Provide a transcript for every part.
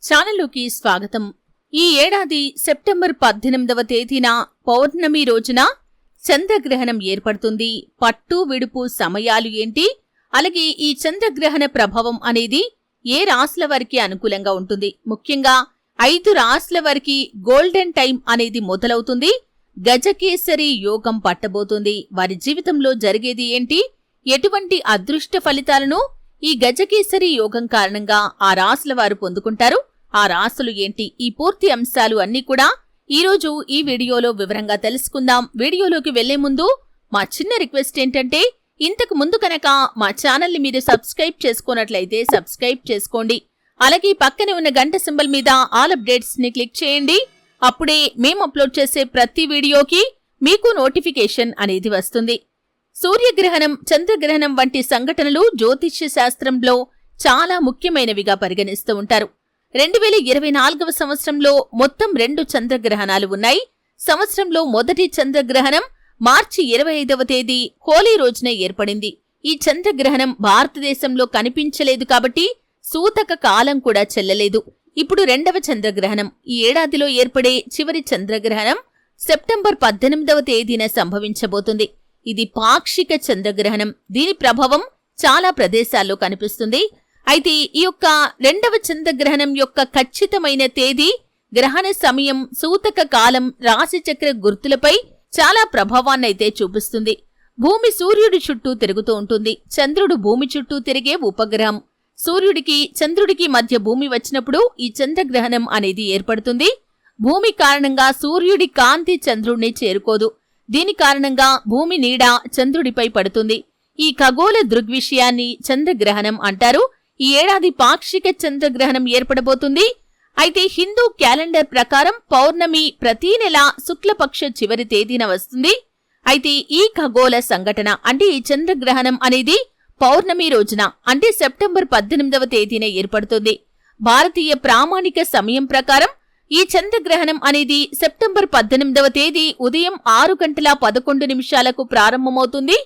ఛానల్లోకి స్వాగతం. ఈ ఏడాది సెప్టెంబర్ 18వ తేదీన పౌర్ణమి రోజున చంద్రగ్రహణం ఏర్పడుతుంది. పట్టు విడుపు సమయాలు ఏంటి, అలాగే ఈ చంద్రగ్రహణ ప్రభావం అనేది ఏ రాశుల వారికి అనుకూలంగా ఉంటుంది, ముఖ్యంగా 5 రాశుల వారికి గోల్డెన్ టైం అనేది మొదలవుతుంది. గజకేసరి యోగం పట్టబోతుంది. వారి జీవితంలో జరిగేది ఏంటి, ఎటువంటి అదృష్ట ఫలితాలను ఈ గజకేసరి యోగం కారణంగా ఆ రాశుల వారు పొందుకుంటారు, ఆ రాశులు ఏంటి, ఈ పూర్తి అంశాలు అన్నీ కూడా ఈరోజు ఈ వీడియోలో వివరంగా తెలుసుకుందాం. వీడియోలోకి వెళ్లే ముందు మా చిన్న రిక్వెస్ట్ ఏంటంటే, ఇంతకు ముందు కనుక మా ఛానల్ని మీరు సబ్స్క్రైబ్ చేసుకున్నట్లయితే సబ్స్క్రైబ్ చేసుకోండి. అలాగే పక్కనే ఉన్న గంట సింబల్ మీద ఆల్ అప్డేట్స్ ని క్లిక్ చేయండి. అప్పుడే మేము అప్లోడ్ చేసే ప్రతి వీడియోకి మీకు నోటిఫికేషన్ అనేది వస్తుంది. సూర్యగ్రహణం, చంద్రగ్రహణం వంటి సంఘటనలు జ్యోతిష్య శాస్త్రంలో చాలా ముఖ్యమైనవిగా పరిగణిస్తూ ఉంటారు. 2024వ సంవత్సరంలో మొత్తం 2 చంద్రగ్రహణాలు ఉన్నాయి. సంవత్సరంలో మొదటి చంద్రగ్రహణం మార్చి 25వ తేదీ హోలీ రోజున ఏర్పడింది. ఈ చంద్రగ్రహణం భారతదేశంలో కనిపించలేదు కాబట్టి సూతక కాలం కూడా చెల్లలేదు. ఇప్పుడు 2వ చంద్రగ్రహణం, ఈ ఏడాదిలో ఏర్పడే చివరి చంద్రగ్రహణం సెప్టెంబర్ 18వ తేదీన సంభవించబోతుంది. ఇది పాక్షిక చంద్రగ్రహణం. దీని ప్రభావం చాలా ప్రదేశాల్లో కనిపిస్తుంది. అయితే ఈ యొక్క 2వ చంద్రగ్రహణం యొక్క ఖచ్చితమైన తేదీ, గ్రహణ సమయం, సూతక కాలం రాశిచక్ర గుర్తులపై చాలా ప్రభావాన్నైతే చూపిస్తుంది. భూమి సూర్యుడి చుట్టూ తిరుగుతూ ఉంటుంది. చంద్రుడు భూమి చుట్టూ తిరిగే ఉపగ్రహం. సూర్యుడికి చంద్రుడికి మధ్య భూమి వచ్చినప్పుడు ఈ చంద్రగ్రహణం అనేది ఏర్పడుతుంది. భూమి కారణంగా సూర్యుడి కాంతి చంద్రుడిని చేరుకోదు. దీని కారణంగా భూమి నీడ చంద్రుడిపై పడుతుంది. ఈ ఖగోళ దృగ్విషయాన్ని చంద్రగ్రహణం అంటారు. ఈ ఏడాది పాక్షిక చంద్రగ్రహణం ఏర్పడబోతుంది. అయితే హిందూ క్యాలెండర్ ప్రకారం పౌర్ణమి ప్రతీ నెల శుక్లపక్ష చివరి తేదీన వస్తుంది. అయితే ఈ ఖగోళ సంఘటన అంటే ఈ చంద్రగ్రహణం అనేది పౌర్ణమి రోజున అంటే సెప్టెంబర్ 18వ తేదీన ఏర్పడుతుంది. భారతీయ ప్రామాణిక సమయం ప్రకారం ఈ చంద్రగ్రహణం అనేది సెప్టెంబర్ 18వ తేదీ ఉదయం 6:11 ప్రారంభమవుతుంది.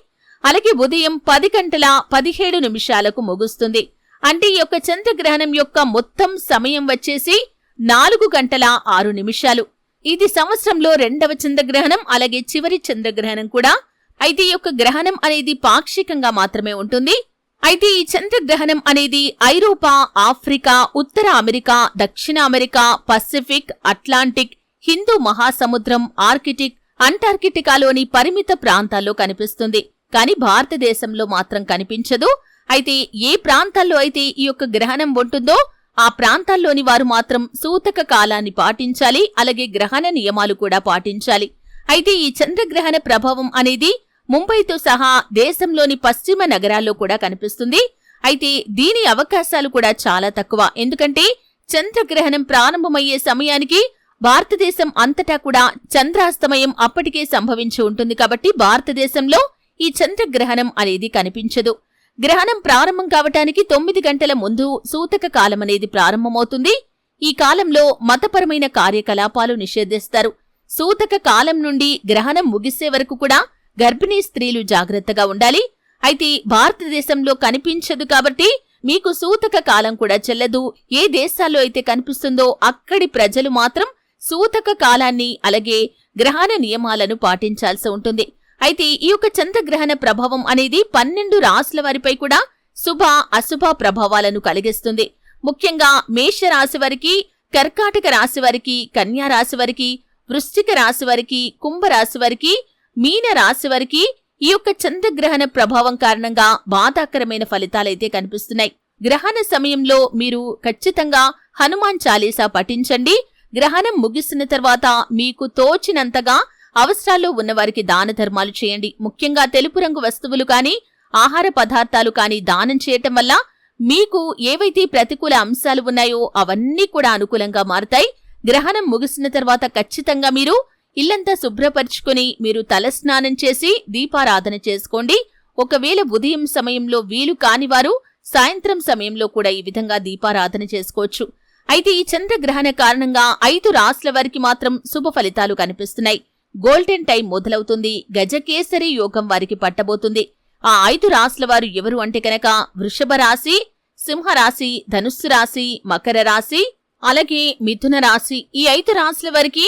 అలాగే ఉదయం 10:17 ముగుస్తుంది. అంటే ఈ యొక్క చంద్రగ్రహణం యొక్క మొత్తం సమయం వచ్చేసి 4:06. ఇది సంవత్సరంలో 2వ చంద్రగ్రహణం, అలాగే చివరి చంద్రగ్రహణం కూడా. అయితే ఈ యొక్క గ్రహణం అనేది పాక్షికంగా మాత్రమే ఉంటుంది. అయితే ఈ చంద్రగ్రహణం అనేది ఐరోపా, ఆఫ్రికా, ఉత్తర అమెరికా, దక్షిణ అమెరికా, పసిఫిక్, అట్లాంటిక్, హిందూ మహాసముద్రం, ఆర్కిటిక్, అంటార్కిటికాలోని పరిమిత ప్రాంతాల్లో కనిపిస్తుంది. కానీ భారతదేశంలో మాత్రం కనిపించదు. అయితే ఏ ప్రాంతాల్లో అయితే ఈ యొక్క గ్రహణం ఉంటుందో ఆ ప్రాంతాల్లోని వారు మాత్రం సూతక కాలాన్ని పాటించాలి, అలాగే గ్రహణ నియమాలు కూడా పాటించాలి. అయితే ఈ చంద్రగ్రహణ ప్రభావం అనేది ముంబైతో సహా దేశంలోని పశ్చిమ నగరాల్లో కూడా కనిపిస్తుంది. అయితే దీని అవకాశాలు కూడా చాలా తక్కువ. ఎందుకంటే చంద్రగ్రహణం ప్రారంభమయ్యే సమయానికి భారతదేశం అంతటా కూడా చంద్రాస్తమయం అప్పటికే సంభవించి ఉంటుంది. కాబట్టి భారతదేశంలో ఈ చంద్రగ్రహణం అనేది కనిపించదు. గ్రహణం ప్రారంభం కావటానికి 9 గంటల ముందు సూతక కాలం అనేది ప్రారంభమవుతుంది. ఈ కాలంలో మతపరమైన కార్యకలాపాలు నిషేధిస్తారు. సూతక కాలం నుండి గ్రహణం ముగిసే వరకు కూడా గర్భిణీ స్త్రీలు జాగ్రత్తగా ఉండాలి. అయితే భారతదేశంలో కనిపించదు కాబట్టి మీకు సూతక కాలం కూడా చెల్లదు. ఏ దేశాల్లో అయితే కనిపిస్తుందో అక్కడి ప్రజలు మాత్రం సూతక కాలాన్ని అలాగే గ్రహణ నియమాలను పాటించాల్సి ఉంటుంది. అయితే ఈ యొక్క చంద్రగ్రహణ ప్రభావం అనేది 12 రాశుల వారిపై కూడా శుభ అశుభ ప్రభావాలను కలిగిస్తుంది. ముఖ్యంగా మేషరాశి వారికి, కర్కాటక రాశి వారికి, కన్యా రాశి వారికి, వృశ్చిక రాశి వారికి, కుంభరాశి వారికి, మీన రాశి వారికి ఈ యొక్క చంద్రగ్రహణ ప్రభావం కారణంగా బాధాకరమైన ఫలితాలైతే కనిపిస్తున్నాయి. గ్రహణ సమయంలో మీరు ఖచ్చితంగా హనుమాన్ చాలీసా పఠించండి. గ్రహణం ముగిసిన తర్వాత మీకు తోచినంతగా అవసరాల్లో ఉన్నవారికి దాన ధర్మాలు చేయండి. ముఖ్యంగా తెలుపు రంగు వస్తువులు కానీ, ఆహార పదార్థాలు కానీ దానం చేయటం వల్ల మీకు ఏవైతే ప్రతికూల అంశాలు ఉన్నాయో అవన్నీ కూడా అనుకూలంగా మారుతాయి. గ్రహణం ముగిసిన తర్వాత ఖచ్చితంగా మీరు ఇల్లంతా శుభ్రపరుచుకుని మీరు తలస్నానం చేసి దీపారాధన చేసుకోండి. ఒకవేళ ఉదయం సమయంలో వీలు కానివారు సాయంత్రం సమయంలో కూడా ఈ విధంగా దీపారాధన చేసుకోవచ్చు. అయితే ఈ చంద్రగ్రహణ కారణంగా 5 రాశుల వారికి మాత్రం శుభ ఫలితాలు కనిపిస్తున్నాయి. గోల్డెన్ టైం మొదలవుతుంది. గజకేసరి యోగం వారికి పట్టబోతుంది. ఆ 5 రాశుల వారు ఎవరు అంటే కనుక వృషభ రాశి, సింహరాశి, ధనుస్సు రాశి, మకర రాశి, అలాగే మిథున రాశి, ఈ 5 రాశుల వారికి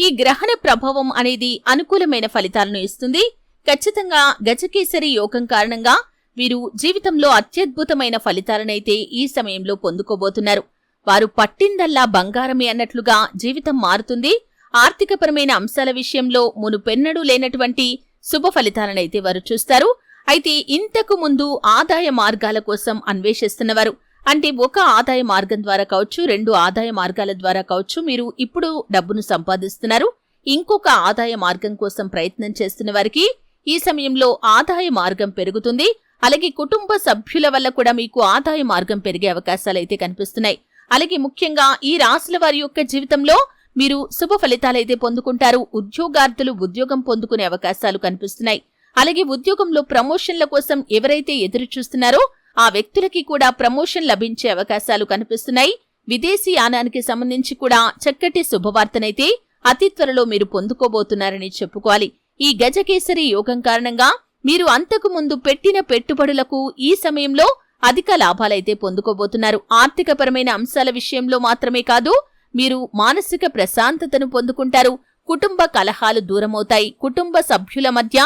ఈ గ్రహణ ప్రభావం అనేది అనుకూలమైన ఫలితాలను ఇస్తుంది. ఖచ్చితంగా గజకేసరి యోగం కారణంగా వీరు జీవితంలో అత్యద్భుతమైన ఫలితాలనైతే ఈ సమయంలో పొందుకోబోతున్నారు. వారు పట్టిందల్లా బంగారమే అన్నట్లుగా జీవితం మారుతుంది. ఆర్థికపరమైన అంశాల విషయంలో మునుపెన్నడూ లేనటువంటి శుభ ఫలితాలనైతే వారు చూస్తారు. అయితే ఇంతకు ముందు ఆదాయ మార్గాల కోసం అన్వేషిస్తున్నవారు, అంటే ఒక ఆదాయ మార్గం ద్వారా కావచ్చు, 2 ఆదాయ మార్గాల ద్వారా కావచ్చు, మీరు ఇప్పుడు డబ్బును సంపాదిస్తున్నారు. ఇంకొక ఆదాయ మార్గం కోసం ప్రయత్నం చేస్తున్న వారికి ఈ సమయంలో ఆదాయ మార్గం పెరుగుతుంది. అలాగే కుటుంబ సభ్యుల వల్ల కూడా మీకు ఆదాయ మార్గం పెరిగే అవకాశాలైతే కనిపిస్తున్నాయి. అలాగే ముఖ్యంగా ఈ రాశుల వారి యొక్క జీవితంలో మీరు శుభ ఫలితాలైతే పొందుకుంటారు. ఉద్యోగార్థులు ఉద్యోగం పొందుకునే అవకాశాలు కనిపిస్తున్నాయి. అలాగే ఉద్యోగంలో ప్రమోషన్ల కోసం ఎవరైతే ఎదురు చూస్తున్నారో ఆ వ్యక్తులకి కూడా ప్రమోషన్ లభించే అవకాశాలు కనిపిస్తున్నాయి. విదేశీ యానానికి సంబంధించి కూడా చక్కటి శుభవార్తనైతే అతి త్వరలో మీరు పొందుకోబోతున్నారని చెప్పుకోవాలి. ఈ గజకేసరి యోగం కారణంగా మీరు అంతకు ముందు పెట్టిన పెట్టుబడులకు ఈ సమయంలో అధిక లాభాలైతే పొందుకోబోతున్నారు. ఆర్థికపరమైన అంశాల విషయంలో మాత్రమే కాదు, మీరు మానసిక ప్రశాంతతను పొందుకుంటారు. కుటుంబ కలహాలు దూరమవుతాయి. కుటుంబ సభ్యుల మధ్య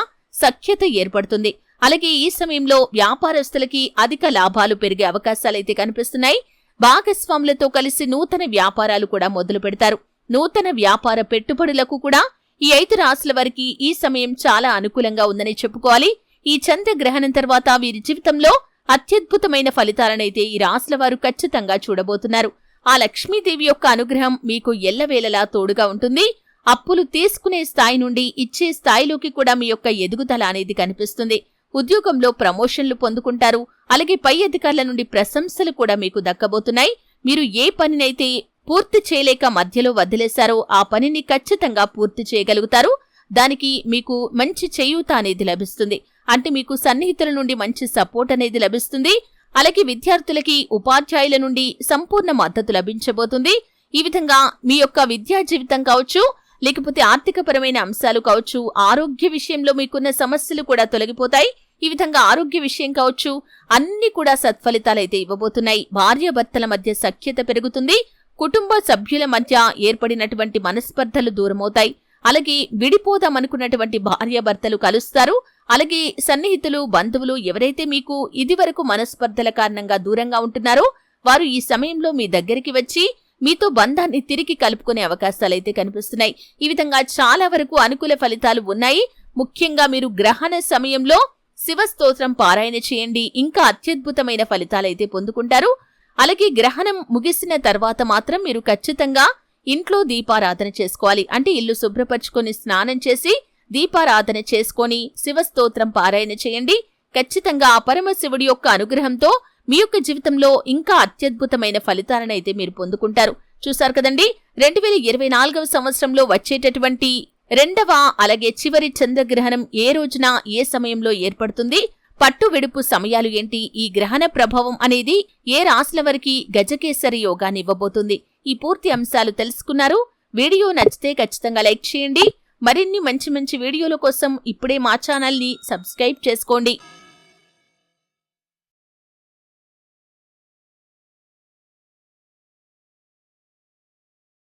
సఖ్యత ఏర్పడుతుంది. అలాగే ఈ సమయంలో వ్యాపారస్తులకి అధిక లాభాలు పెరిగే అవకాశాలైతే కనిపిస్తున్నాయి. భాగస్వాములతో కలిసి నూతన వ్యాపారాలు కూడా మొదలు పెడతారు. నూతన వ్యాపార పెట్టుబడులకు కూడా ఈ 5 రాశుల వారికి ఈ సమయం చాలా అనుకూలంగా ఉందని చెప్పుకోవాలి. ఈ చంద్రగ్రహణం తర్వాత వీరి జీవితంలో అత్యద్భుతమైన ఫలితాలనైతే ఈ రాశుల వారు ఖచ్చితంగా చూడబోతున్నారు. ఆ లక్ష్మీదేవి యొక్క అనుగ్రహం మీకు ఎల్లవేళలా తోడుగా ఉంటుంది. అప్పులు తీసుకునే స్థాయి నుండి ఇచ్చే స్థాయిలోకి కూడా మీ యొక్క ఎదుగుదల అనేది కనిపిస్తుంది. ఉద్యోగంలో ప్రమోషన్లు పొందుకుంటారు. అలాగే పై అధికారుల నుండి ప్రశంసలు కూడా మీకు దక్కబోతున్నాయి. మీరు ఏ పనినైతే పూర్తి చేయలేక మధ్యలో వదిలేశారో ఆ పనిని ఖచ్చితంగా పూర్తి చేయగలుగుతారు. దానికి మీకు మంచి చేయూత అనేది లభిస్తుంది. అంటే మీకు సన్నిహితుల నుండి మంచి సపోర్ట్ అనేది లభిస్తుంది. అలాగే విద్యార్థులకి ఉపాధ్యాయుల నుండి సంపూర్ణ మద్దతు లభించబోతుంది. ఈ విధంగా మీ యొక్క విద్యా జీవితం కావచ్చు, లేకపోతే ఆర్థికపరమైన అంశాలు కావచ్చు, ఆరోగ్య విషయంలో మీకున్న సమస్యలు కూడా తొలగిపోతాయి. ఈ విధంగా ఆరోగ్య విషయం కావచ్చు, అన్ని కూడా సత్ఫలితాలైతే ఇవ్వబోతున్నాయి. భార్యాభర్తల మధ్య సఖ్యత పెరుగుతుంది. కుటుంబ సభ్యుల మధ్య ఏర్పడినటువంటి మనస్పర్ధలు దూరమవుతాయి. అలాగే విడిపోదామనుకున్నటువంటి భార్యాభర్తలు కలుస్తారు. అలాగే సన్నిహితులు, బంధువులు ఎవరైతే మీకు ఇదివరకు మనస్పర్ధల కారణంగా దూరంగా ఉంటున్నారో వారు ఈ సమయంలో మీ దగ్గరికి వచ్చి మీతో బంధాన్ని తిరిగి కలుపుకునే అవకాశాలైతే కనిపిస్తున్నాయి. ఈ విధంగా చాలా వరకు అనుకూల ఫలితాలు ఉన్నాయి. ముఖ్యంగా మీరు గ్రహణ సమయంలో శివ స్తోత్రం పారాయణ చేయండి. ఇంకా అత్యద్భుతమైన ఫలితాలైతే పొందుకుంటారు. అలాగే గ్రహణం ముగిసిన తర్వాత మాత్రం మీరు ఖచ్చితంగా ఇంట్లో దీపారాధన చేసుకోవాలి. అంటే ఇల్లు శుభ్రపరచుకొని స్నానం చేసి దీపారాధన చేసుకొని శివస్తోత్రం పారాయణ చేయండి. ఖచ్చితంగా ఆ పరమశివుడి యొక్క అనుగ్రహంతో మీ యొక్క జీవితంలో ఇంకా అత్యద్భుతమైన ఫలితాలనైతే మీరు పొందుకుంటారు. చూశారు కదండి, 2024వ సంవత్సరంలో వచ్చేటటువంటి 2వ అలాగే చివరి చంద్రగ్రహణం ఏ రోజున ఏ సమయంలో ఏర్పడుతుంది, పట్టు విడుపు సమయాలు ఏంటి, ఈ గ్రహణ ప్రభావం అనేది ఏ రాశుల వారికి గజకేసరి యోగాన్ని ఇవ్వబోతుంది. ఈ పూర్తి అంశాలు తెలుసుకున్నారు. వీడియో నచ్చితే ఖచ్చితంగా లైక్ చేయండి. మరిన్ని మంచి మంచి వీడియోల కోసం ఇప్పుడే మా ఛానల్ని సబ్స్క్రైబ్ చేసుకోండి.